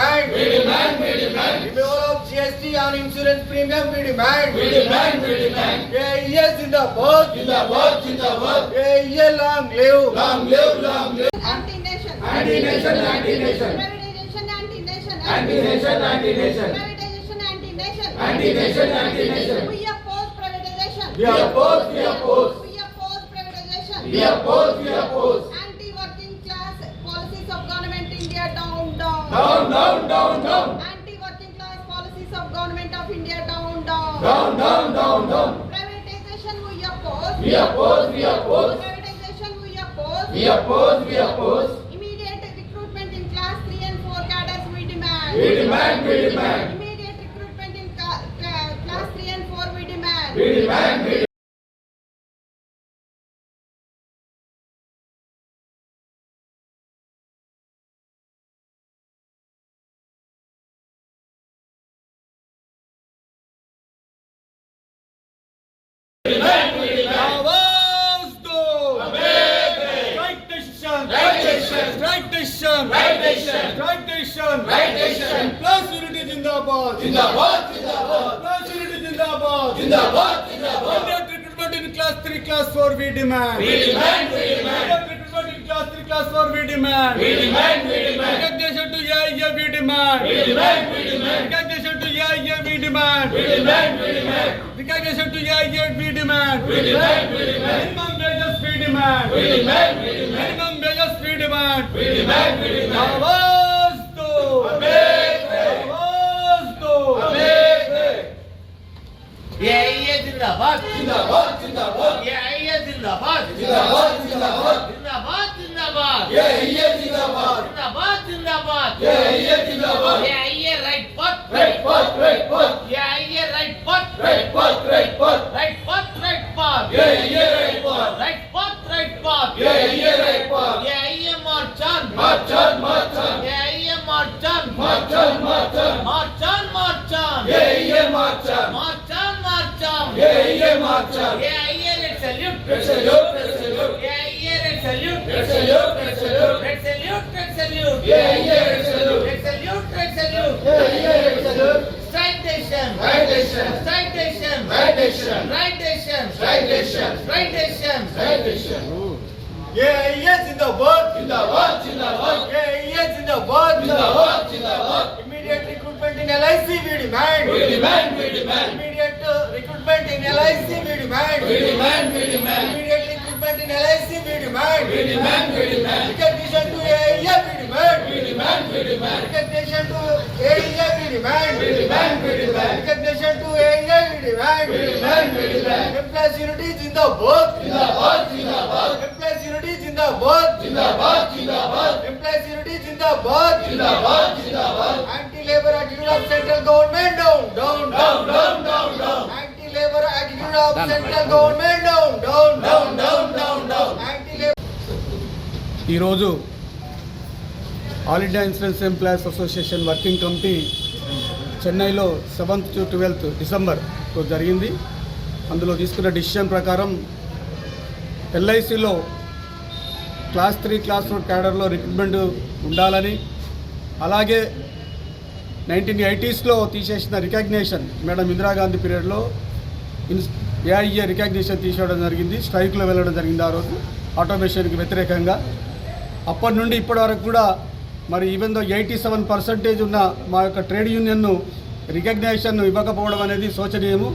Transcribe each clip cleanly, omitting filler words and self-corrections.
demand. We demand. We demand. Removal of GST on insurance premium. We demand. We demand. We demand. AES Zindabad. Zindabad. Zindabad. AES long live. Long live. Long live. Anti-nation. Anti-nation. Anti-nation. Privatization anti-nation. Anti-nation. Anti-nation. Privatization anti-nation. Anti-nation. Anti-nation. We oppose privatization. We oppose. We oppose. We oppose privatization. We oppose. We oppose. Anti-working class policies of government India down. Down. Down. Down. Down. Anti-working class policies of government of India down. Down. Down. Down. Down. Privatization we oppose. We oppose. We oppose. Privatization we oppose. We oppose. We oppose. Immediate recruitment in class 3 and 4 cadres we demand. We demand. We demand. Immediate recruitment in class 3 and 4 we demand. We demand. We आवाज दो. Right decision. Right decision. Right decision. Right decision. Right decision. Right decision. Plus unity Zindabad. Zindabad. Zindabad. Plus unity Zindabad. Zindabad. Zindabad. Immediate recruitment in class 3, class 4 we demand. We demand. We demand. Immediate recruitment in class 3, class 4 we demand. We demand. We demand. Recognition to AIA we demand. We demand. We demand. Recognition to AIA we demand. We demand. We demand. Recognition to AIA we demand. We demand. We demand. Minimum wages we demand. We demand. We demand. Minimum wages we demand. We demand. We demand. आवाज दो. आवाज दो. AIA जिंदाबाद Zindabad. Zindabad. AIA जिंदाबाद Zindabad. Zindabad. जिंदाबाद जिंदाबाद AIA Zindabad. जिंदाबाद जिंदाबाद AIA Zindabad. AIA right path Right path. Right path. AIA right path Right path. Right path. right path right path AIA right path. right path right path AIA right path. AIA march on March on. March on. AIA march on March on. March on. march on march on AIA march on. march on march on AIA march on. AIA red salute Red salute. Red salute. AIA red salute Red salute. Red salute. red salute red salute AIA red salute. red salute red salute AIA red salute. strike decision Right decision. strike decision Right decision. right decision Right decision. right decision Right decision. AIA Zindabad. Zindabad. Zindabad. AIA Zindabad. Zindabad. Zindabad. Immediate recruitment in LIC we demand. We demand. We demand. Immediate recruitment in LIC we demand. We demand. We demand. Immediate recruitment in LIC we demand. We demand. We demand. Recognition to AIA we demand. We demand. We demand. Recognition to AIA we demand. We demand. We demand. Recognition to AIA we demand. We demand. We demand. Employees unity Zindabad. Zindabad. Zindabad. Employees unity Zindabad. Zindabad. Zindabad. Employees unity Zindabad. Zindabad. Zindabad. Anti-labor attitude of central government down. Down. Down. Down. Down. Anti-labor attitude of central government down. Down. Down. Down. Anti-labor. ఈరోజు all India insurance employees association working committee చెన్నైలో 7th to 12th డిసెంబర్లో జరిగింది. అందులో తీసుకున్న decision ప్రకారం ఎల్ఐసిలో class 3, class 4 క్యాడర్లో recruitment ఉండాలని, అలాగే 1980sలో తీసేసిన రికగ్నిషన్ మేడం ఇందిరాగాంధీ పీరియడ్లో ఏఐఏ రికగ్నిషన్ తీసేయడం జరిగింది. స్ట్రైక్లో వెళ్ళడం జరిగింది ఆ రోజు ఆటోమేషన్కి వ్యతిరేకంగా. అప్పటి నుండి ఇప్పటి వరకు కూడా మరి ఈవెన్ దో 87% ఉన్న మా యొక్క ట్రేడ్ యూనియన్ను రికగ్నిషన్ ఇవ్వకపోవడం అనేది శోచనీయము.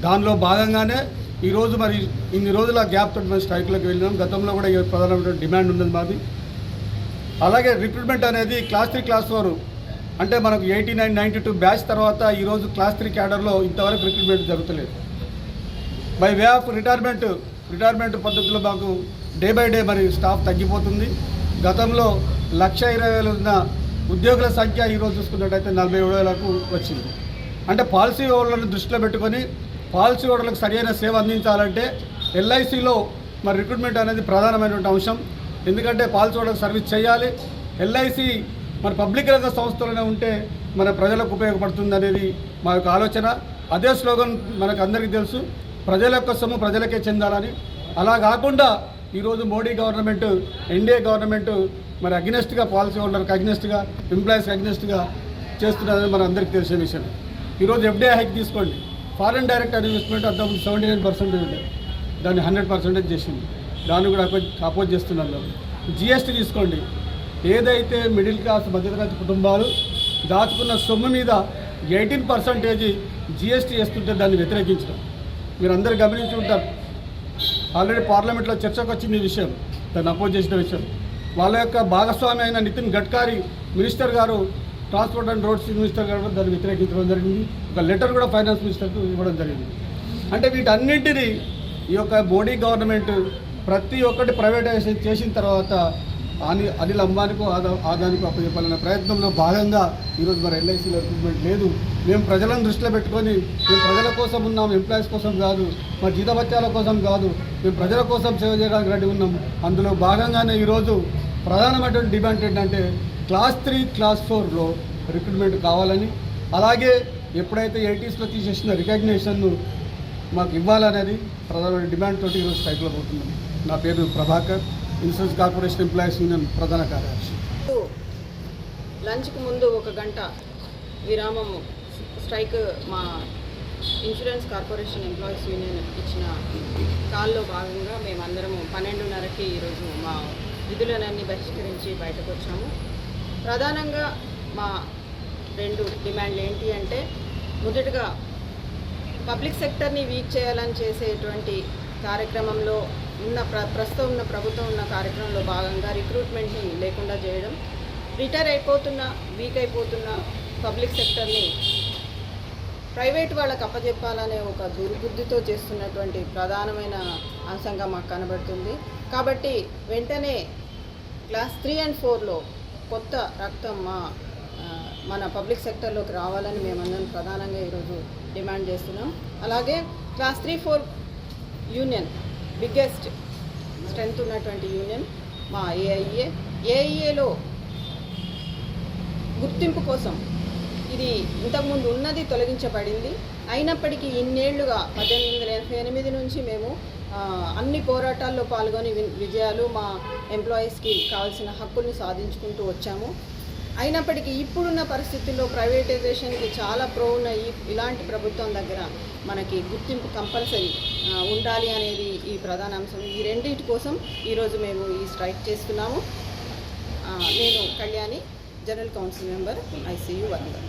దానిలో భాగంగానే ఈరోజు మరి ఇన్ని రోజుల గ్యాప్ తోటి మేము స్ట్రైక్లోకి వెళ్ళినాం. గతంలో కూడా ఈ ప్రధానమైన డిమాండ్ ఉన్నది మాది. అలాగే రిక్రూట్మెంట్ అనేది క్లాస్ 3, క్లాస్ 4 అంటే మనకు 89, 92 బ్యాచ్ తర్వాత ఈరోజు క్లాస్ 3 క్యాడర్లో ఇంతవరకు రిక్రూట్మెంట్ జరుగుతలేదు. బై వే ఆఫ్ రిటైర్మెంట్ పద్ధతిలో మాకు డే బై డే మరి స్టాఫ్ తగ్గిపోతుంది. గతంలో 1,20,000 ఉన్న ఉద్యోగుల సంఖ్య ఈరోజు చూసుకున్నట్టయితే 47,000కు వచ్చింది. అంటే పాలసీ హోల్డర్లను దృష్టిలో పెట్టుకొని పాలసీ హోల్డర్లకు సరైన సేవ అందించాలంటే ఎల్ఐసిలో మరి రిక్రూట్మెంట్ అనేది ప్రధానమైనటువంటి అంశం. ఎందుకంటే పాలసీ హోల్డర్లకు సర్వీస్ చేయాలి. ఎల్ఐసి మరి పబ్లిక్ రంగ సంస్థలోనే ఉంటే మన ప్రజలకు ఉపయోగపడుతుంది అనేది మా యొక్క ఆలోచన. అదే స్లోగన్ మనకు అందరికీ తెలుసు, ప్రజల యొక్క సొమ్ము ప్రజలకే చెందాలని. అలా కాకుండా ఈరోజు మోడీ గవర్నమెంట్, ఎన్డీఏ గవర్నమెంట్ మరి అగ్నెస్ట్గా, పాలసీ హోల్డర్కి అగ్నెస్ట్గా, ఎంప్లాయీస్కి అగ్నెస్ట్గా చేస్తున్నదని మన అందరికీ తెలిసే విషయం. ఈరోజు ఎఫ్డీఐ హైక్ తీసుకోండి, ఫారెన్ డైరెక్ట్ ఇన్వెస్ట్మెంట్ అంతకుముందు 79% ఉండే, దాన్ని 100% చేసింది. దాన్ని కూడా అపోజ్ చేస్తున్నాం మేము. జిఎస్టీ తీసుకోండి, ఏదైతే మిడిల్ క్లాస్ మధ్యతరగతి కుటుంబాలు దాచుకున్న సొమ్ము మీద 18% జిఎస్టీ వేస్తుంటే దాన్ని వ్యతిరేకించడం మీరు అందరూ గమనించి ఉంటారు. ఆల్రెడీ పార్లమెంట్లో చర్చకు వచ్చింది ఈ విషయం, దాన్ని అపోజ్ చేసిన విషయం. వాళ్ళ యొక్క భాగస్వామి అయిన నితిన్ గడ్కరీ మినిస్టర్ గారు, ట్రాన్స్పోర్ట్ అండ్ రోడ్స్ మినిస్టర్ గారు దాన్ని వ్యతిరేకించడం జరిగింది. ఒక లెటర్ కూడా ఫైనాన్స్ మినిస్టర్కు ఇవ్వడం జరిగింది. అంటే వీటన్నింటినీ ఈ యొక్క మోడీ గవర్నమెంట్ ప్రతి ఒక్కటి ప్రైవేటైజేషన్ చేసిన తర్వాత అనిల్ అంబానీకు, ఆదానికి అప్పచెప్పాలనే ప్రయత్నంలో భాగంగా ఈరోజు మరి ఎల్ఐసీలో రిక్రూట్మెంట్ లేదు. మేము ప్రజలను దృష్టిలో పెట్టుకొని, మేము ప్రజల కోసం ఉన్నాం, ఎంప్లాయీస్ కోసం కాదు, మా జీతభత్యాల కోసం కాదు, మేము ప్రజల కోసం సేవ చేయడానికి రెడీ ఉన్నాం. అందులో భాగంగానే ఈరోజు ప్రధానమైనటువంటి డిమాండ్ ఏంటంటే క్లాస్ 3, క్లాస్ 4లో రిక్రూట్మెంట్ కావాలని, అలాగే ఎప్పుడైతే 80sలో తీసేసిన రికగ్నిషన్ను మాకు ఇవ్వాలనేది ప్రధానమైన డిమాండ్ తోటి ఈరోజు స్ట్రైక్లో పోతున్నాం. నా పేరు Prabhakar, insurance corporation employees union ప్రధాన కార్యదర్శి. లంచ్కు ముందు 1 గంట విరామము స్ట్రైక్ మా ఇన్సూరెన్స్ కార్పొరేషన్ ఎంప్లాయీస్ యూనియన్ ఇచ్చిన కాల్లో భాగంగా మేమందరము 12:30కి ఈరోజు మా విధులనన్నీ బహిష్కరించి బయటకు వచ్చాము. ప్రధానంగా మా 2 డిమాండ్లు ఏంటి అంటే, మొదటగా పబ్లిక్ సెక్టర్ని వీక్ చేయాలని చేసేటువంటి కార్యక్రమంలో ప్రస్తుతం ఉన్న ప్రభుత్వం ఉన్న కార్యక్రమంలో భాగంగా రిక్రూట్మెంట్ని లేకుండా చేయడం, రిటైర్ అయిపోతున్న, వీక్ అయిపోతున్న పబ్లిక్ సెక్టర్ని ప్రైవేట్ వాళ్ళకి అప్పచెప్పాలనే ఒక దుర్బుద్ధితో చేస్తున్నటువంటి ప్రధానమైన అంశంగా మాకు కనబడుతుంది. కాబట్టి వెంటనే క్లాస్ 3 and 4లో కొత్త రక్తం మన పబ్లిక్ సెక్టర్లోకి రావాలని మేమందరం ప్రధానంగా ఈరోజు డిమాండ్ చేస్తున్నాం. అలాగే క్లాస్ 3, 4 యూనియన్ బిగ్గెస్ట్ స్ట్రెంగ్త్ ఉన్నటువంటి యూనియన్ మా ఏఐఏలో గుర్తింపు కోసం ఇది ఇంతకుముందు ఉన్నది తొలగించబడింది. అయినప్పటికీ ఇన్నేళ్లుగా 1888 నుంచి మేము అన్ని పోరాటాల్లో పాల్గొని విజయాలు, మా ఎంప్లాయీస్కి కావాల్సిన హక్కుల్ని సాధించుకుంటూ వచ్చాము. అయినప్పటికీ ఇప్పుడున్న పరిస్థితుల్లో ప్రైవేటైజేషన్కి చాలా ఉన్న ఇలాంటి ప్రభుత్వం దగ్గర మనకి గుర్తింపు కంపల్సరీ ఉండాలి అనేది ఈ ప్రధాన అంశం. ఈ రెండింటి కోసం ఈరోజు మేము ఈ స్ట్రైక్ చేస్తున్నాము. నేను Kalyani, general council member, ICU Warangal.